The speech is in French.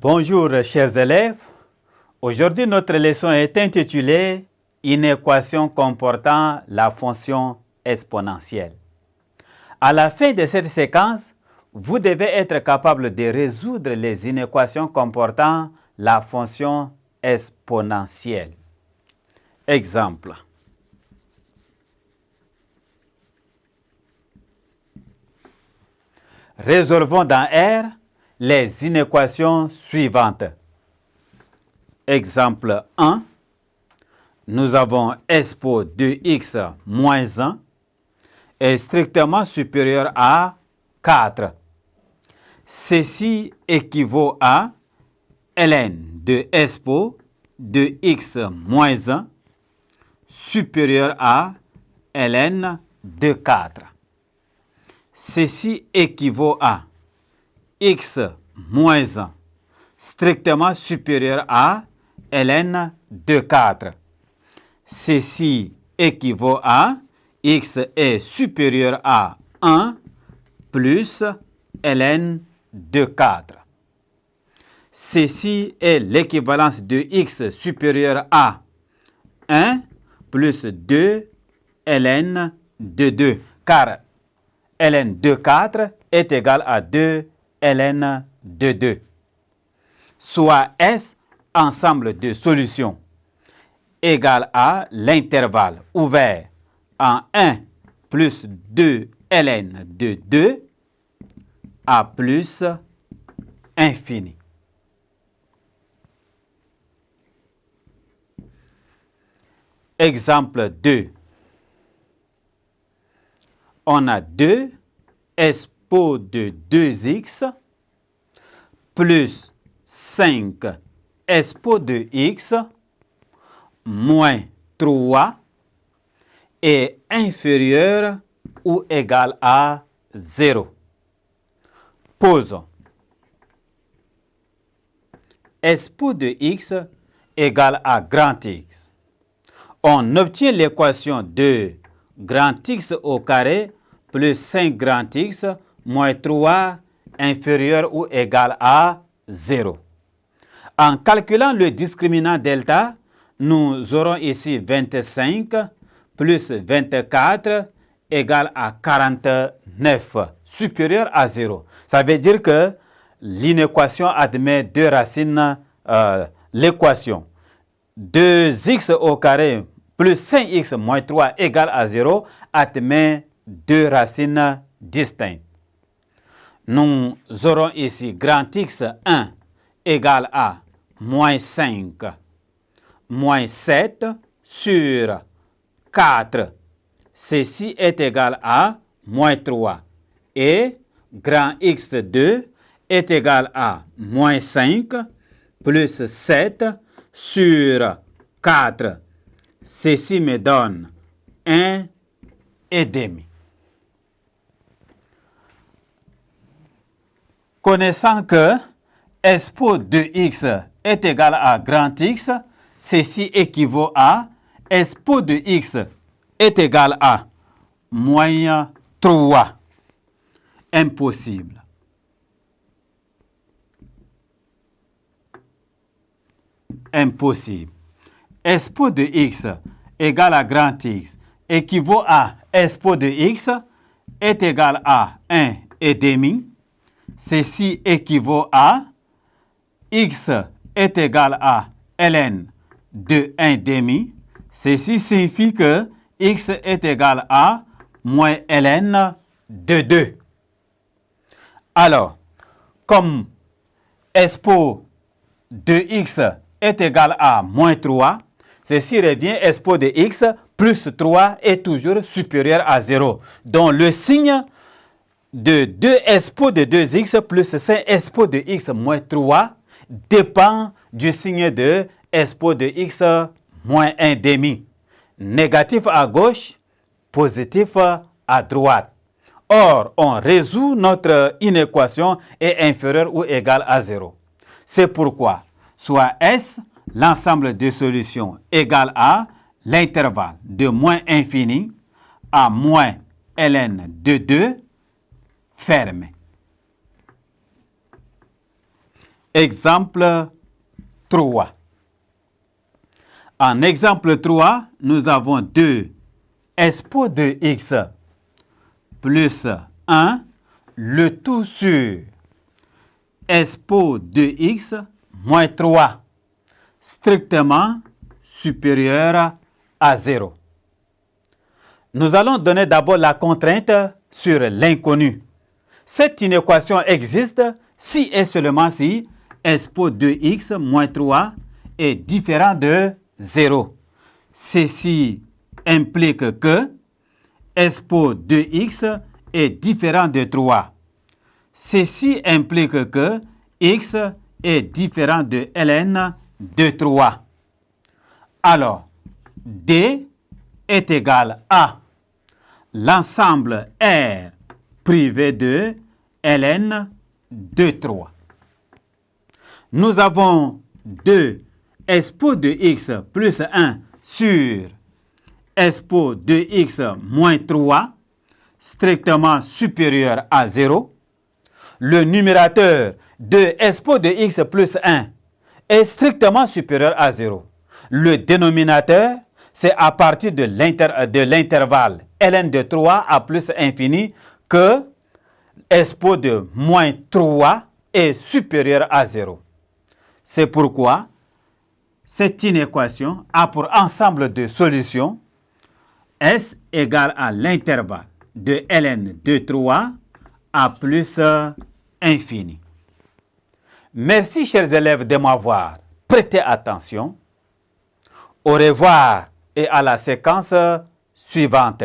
Bonjour chers élèves, aujourd'hui notre leçon est intitulée « Une équation comportant la fonction exponentielle ». À la fin de cette séquence, vous devez être capable de résoudre les inéquations comportant la fonction exponentielle. Exemple. Résolvons dans R les inéquations suivantes. Exemple 1. Nous avons expo de x moins 1 est strictement supérieur à 4. Ceci équivaut à ln de expo de x moins 1 supérieur à ln de 4. Ceci équivaut à x moins 1 strictement supérieur à ln de 4. Ceci équivaut à x est supérieur à 1 plus ln de 4. Ceci est l'équivalence de x supérieur à 1 plus 2 ln de 2, car ln de 4 est égal à 2 ln de 2, soit S, ensemble de solutions, égal à l'intervalle ouvert en 1 plus 2 ln de 2 à plus infini. Exemple 2. On a 2 expo de 2x plus 5 expo de x moins 3 est inférieur ou égal à 0. Posons. Expo de x égale à grand X. On obtient l'équation de grand X au carré plus 5 grand X moins 3 inférieur ou égal à 0. En calculant le discriminant delta, nous aurons ici 25 plus 24 égale à 49, supérieur à 0. Ça veut dire que l'inéquation admet deux racines, l'équation 2x au carré plus 5x moins 3 égale à 0 admet deux racines distinctes. Nous aurons ici grand X 1 égale à moins 5 moins 7 sur 4. Ceci est égal à moins 3. Et grand X2 est égal à moins 5 plus 7 sur 4. Ceci me donne 1 et demi. Connaissant que expo de x est égal à grand X, ceci équivaut à expo de x est égal à moins 3. Impossible. Impossible. Expo de x égale à grand X équivaut à expo de x est égal à 1 et demi. Ceci équivaut à x est égal à ln de 1 demi. Ceci signifie que x est égal à moins ln de 2. Alors, comme expo de x est égal à moins 3, ceci revient expo de x plus 3 est toujours supérieur à 0. Donc, le signe de 2 expo de 2x plus 5 expo de x moins 3 dépend du signe de expo de x moins 1 demi. Négatif à gauche, positif à droite. Or, on résout notre inéquation est inférieure ou égale à 0. C'est pourquoi, soit S, l'ensemble des solutions égale à l'intervalle de moins infini à moins ln de 2 fermé. Exemple 3. En exemple 3, nous avons 2 expo de x plus 1, le tout sur expo de x moins 3, strictement supérieur à 0. Nous allons donner d'abord la contrainte sur l'inconnu. Cette inéquation existe si et seulement si expo de x moins 3 est différent de 0. Ceci implique que expo de x est différent de 3. Ceci implique que x est différent de ln de 3. Alors, D est égal à l'ensemble R privé de ln de 3. Nous avons 2 expo de x plus 1 sur expo de x moins 3, strictement supérieur à 0. Le numérateur de expo de x plus 1 est strictement supérieur à 0. Le dénominateur, c'est à partir de l'intervalle ln de 3 à plus infini que expo de moins 3 est supérieur à 0. C'est pourquoi cette inéquation a pour ensemble de solutions S égale à l'intervalle de ln de 3 à plus infini. Merci, chers élèves, de m'avoir prêté attention. Au revoir et à la séquence suivante.